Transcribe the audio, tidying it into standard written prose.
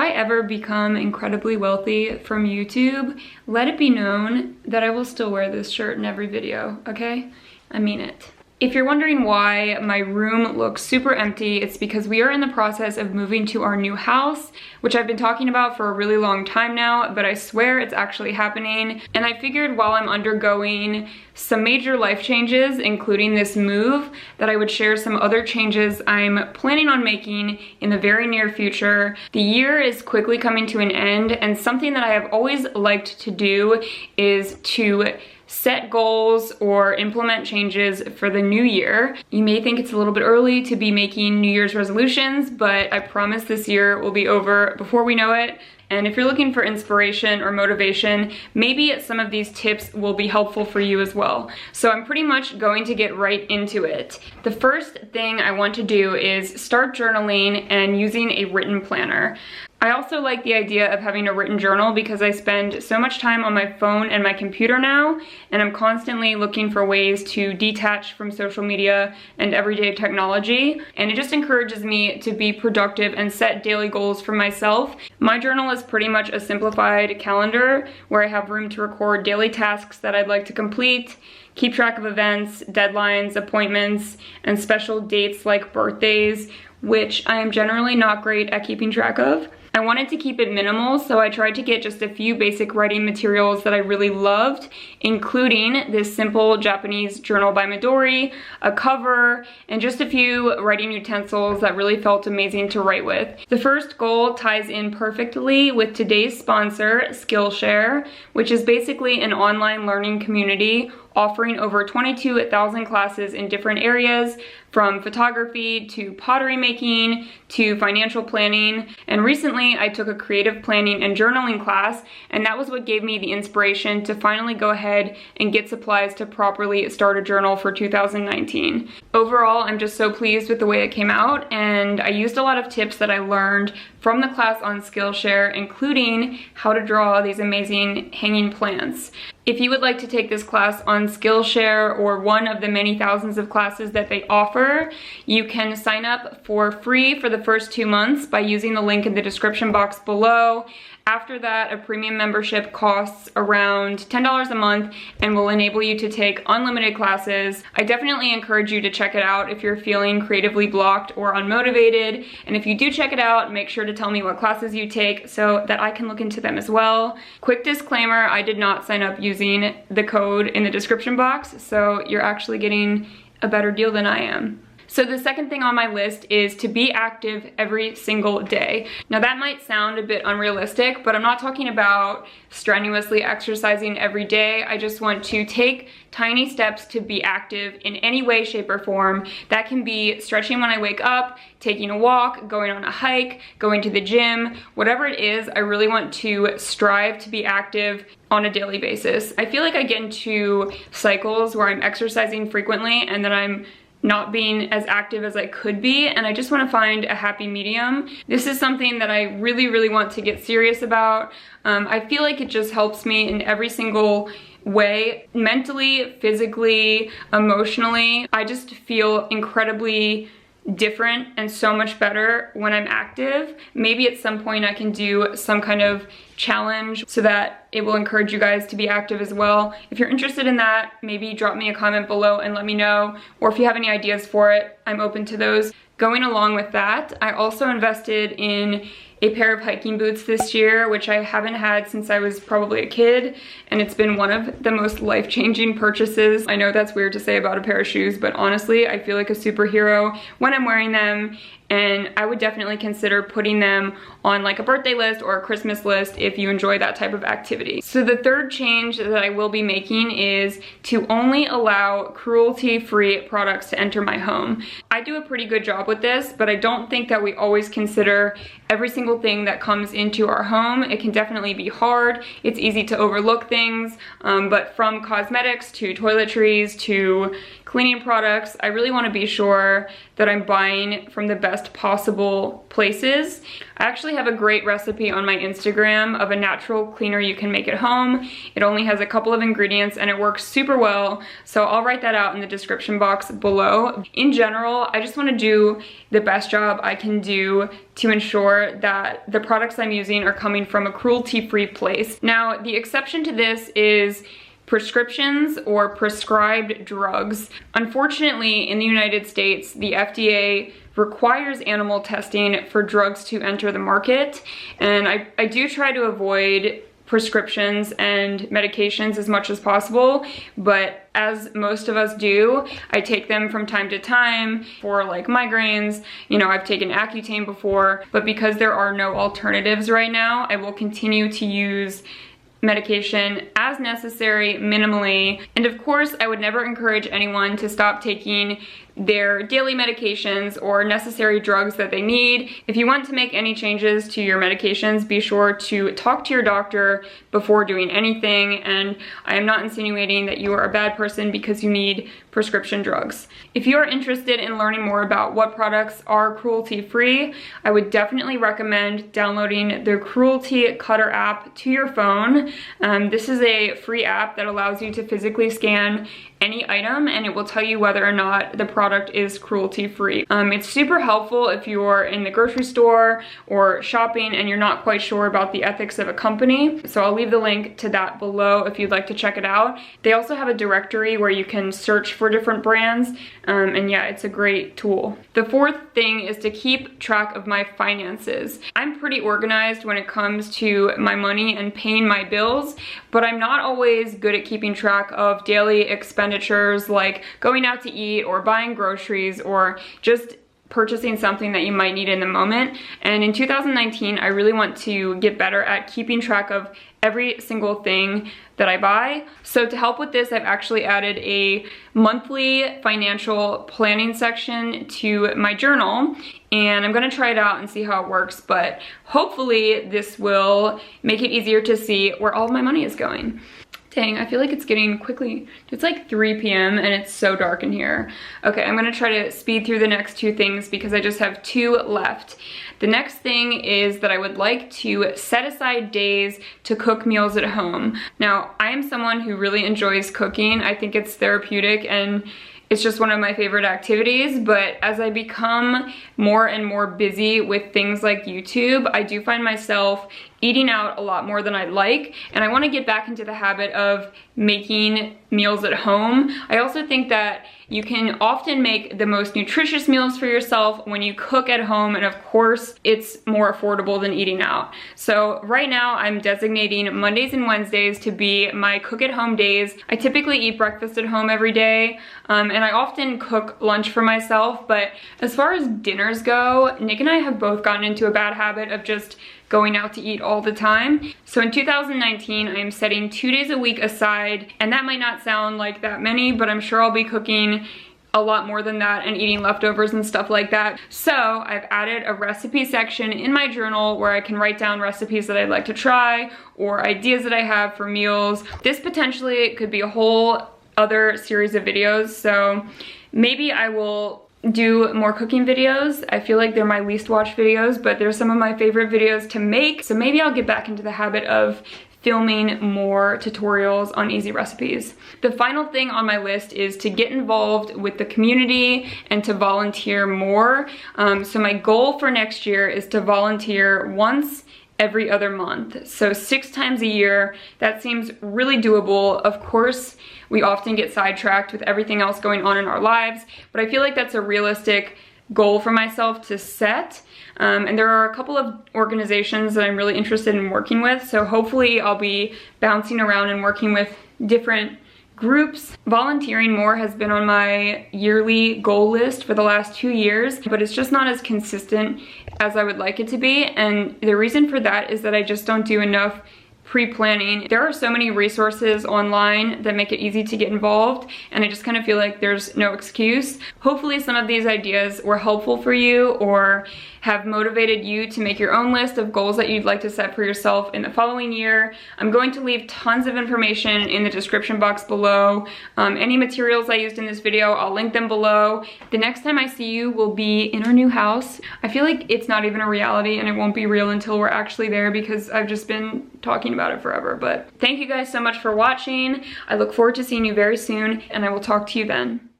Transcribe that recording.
I ever become incredibly wealthy from YouTube, let it be known that I will still wear this shirt in every video, okay? I mean it. If you're wondering why my room looks super empty, it's because we are in the process of moving to our new house, which I've been talking about for a really long time now, but I swear it's actually happening. And I figured while I'm undergoing some major life changes, including this move, that I would share some other changes I'm planning on making in the very near future. The year is quickly coming to an end, and something that I have always liked to do is to set goals or implement changes for the new year. You may think it's a little bit early to be making New Year's resolutions, but I promise this year will be over before we know it. And if you're looking for inspiration or motivation, maybe some of these tips will be helpful for you as well. So I'm pretty much going to get right into it. The first thing I want to do is start journaling and using a written planner. I also like the idea of having a written journal because I spend so much time on my phone and my computer now, and I'm constantly looking for ways to detach from social media and everyday technology, and it just encourages me to be productive and set daily goals for myself. My journal is pretty much a simplified calendar where I have room to record daily tasks that I'd like to complete, keep track of events, deadlines, appointments, and special dates like birthdays, which I am generally not great at keeping track of. I wanted to keep it minimal, so I tried to get just a few basic writing materials that I really loved, including this simple Japanese journal by Midori, a cover, and just a few writing utensils that really felt amazing to write with. The first goal ties in perfectly with today's sponsor, Skillshare, which is basically an online learning community offering over 22,000 classes in different areas, from photography to pottery making to financial planning. And recently I took a creative planning and journaling class, and that was what gave me the inspiration to finally go ahead and get supplies to properly start a journal for 2019. Overall, I'm just so pleased with the way it came out, and I used a lot of tips that I learned from the class on Skillshare, including how to draw these amazing hanging plants. If you would like to take this class on Skillshare or one of the many thousands of classes that they offer, you can sign up for free for the first 2 months by using the link in the description box below. After that, a premium membership costs around $10 a month and will enable you to take unlimited classes. I definitely encourage you to check it out if you're feeling creatively blocked or unmotivated. And if you do check it out, make sure to tell me what classes you take so that I can look into them as well. Quick disclaimer, I did not sign up using the code in the description box, so you're actually getting a better deal than I am. So the second thing on my list is to be active every single day. Now that might sound a bit unrealistic, but I'm not talking about strenuously exercising every day. I just want to take tiny steps to be active in any way, shape, or form. That can be stretching when I wake up, taking a walk, going on a hike, going to the gym, whatever it is. I really want to strive to be active on a daily basis. I feel like I get into cycles where I'm exercising frequently and then I'm not being as active as I could be, and I just want to find a happy medium. This is something that I really want to get serious about. I feel like it just helps me in every single way, mentally, physically, emotionally. I just feel incredibly different and so much better when I'm active. Maybe at some point I can do some kind of challenge so that it will encourage you guys to be active as well. If you're interested in that, maybe drop me a comment below and let me know, or if you have any ideas for it, I'm open to those. Going along with that, I also invested in a pair of hiking boots this year, which I haven't had since I was probably a kid, and it's been one of the most life-changing purchases. I know that's weird to say about a pair of shoes, but honestly, I feel like a superhero when I'm wearing them, and I would definitely consider putting them on like a birthday list or a Christmas list if you enjoy that type of activity. So the third change that I will be making is to only allow cruelty-free products to enter my home. I do a pretty good job with this, but I don't think that we always consider every single thing that comes into our home. It can definitely be hard. It's easy to overlook things, but from cosmetics to toiletries to cleaning products, I really want to be sure that I'm buying from the best best possible places. I actually have a great recipe on my Instagram of a natural cleaner you can make at home. It only has a couple of ingredients and it works super well, so I'll write that out in the description box below. In general, I just want to do the best job I can do to ensure that the products I'm using are coming from a cruelty-free place. Now, the exception to this is prescriptions or prescribed drugs. Unfortunately, in the United States, the FDA requires animal testing for drugs to enter the market, and I do try to avoid prescriptions and medications as much as possible, but as most of us do, I take them from time to time for like migraines. You know, I've taken Accutane before, but because there are no alternatives right now, I will continue to use medication as necessary, minimally. And of course, I would never encourage anyone to stop taking their daily medications or necessary drugs that they need. If you want to make any changes to your medications, be sure to talk to your doctor before doing anything. And I am not insinuating that you are a bad person because you need prescription drugs. If you are interested in learning more about what products are cruelty-free, I would definitely recommend downloading the Cruelty Cutter app to your phone. This is a free app that allows you to physically scan any item and it will tell you whether or not the product is cruelty-free. It's super helpful if you're in the grocery store or shopping and you're not quite sure about the ethics of a company. So I'll leave the link to that below if you'd like to check it out. They also have a directory where you can search for different brands, and yeah, it's a great tool. The fourth thing is to keep track of my finances. I'm pretty organized when it comes to my money and paying my bills, but I'm not always good at keeping track of daily expenditures like going out to eat or buying groceries or just purchasing something that you might need in the moment. And in 2019, I really want to get better at keeping track of every single thing that I buy. So to help with this, I've actually added a monthly financial planning section to my journal, and I'm gonna try it out and see how it works, but hopefully this will make it easier to see where all of my money is going. Dang, I feel like it's getting quickly. It's like 3 p.m. and it's so dark in here. Okay, I'm gonna try to speed through the next two things because I just have 2 left. The next thing is that I would like to set aside days to cook meals at home. Now, I am someone who really enjoys cooking. I think it's therapeutic and it's just one of my favorite activities, but as I become more and more busy with things like YouTube, I do find myself eating out a lot more than I'd like, and I want to get back into the habit of making meals at home. I also think that you can often make the most nutritious meals for yourself when you cook at home, and of course it's more affordable than eating out. So right now I'm designating Mondays and Wednesdays to be my cook at home days. I typically eat breakfast at home every day, and I often cook lunch for myself, but as far as dinners go, Nick and I have both gotten into a bad habit of just going out to eat all the time. So in 2019, I am setting 2 days a week aside, and that might not sound like that many, but I'm sure I'll be cooking a lot more than that and eating leftovers and stuff like that. So I've added a recipe section in my journal where I can write down recipes that I'd like to try or ideas that I have for meals. This potentially could be a whole other series of videos, so maybe I will do more cooking videos. I feel like they're my least watched videos, but they're some of my favorite videos to make, so maybe I'll get back into the habit of filming more tutorials on easy recipes. The final thing on my list is to get involved with the community and to volunteer more. So my goal for next year is to volunteer once every other month. So 6 times a year. That seems really doable. Of course, we often get sidetracked with everything else going on in our lives, but I feel like that's a realistic goal for myself to set. And there are a couple of organizations that I'm really interested in working with, so hopefully I'll be bouncing around and working with different groups. Volunteering more has been on my yearly goal list for the last 2 years, but it's just not as consistent as I would like it to be, and the reason for that is that I just don't do enough pre-planning. There are so many resources online that make it easy to get involved, and I just kind of feel like there's no excuse. Hopefully some of these ideas were helpful for you or have motivated you to make your own list of goals that you'd like to set for yourself in the following year. I'm going to leave tons of information in the description box below. Any materials I used in this video, I'll link them below. The next time I see you will be in our new house. I feel like it's not even a reality and it won't be real until we're actually there because I've just been talking about it forever. But thank you guys so much for watching. I look forward to seeing you very soon, and I will talk to you then.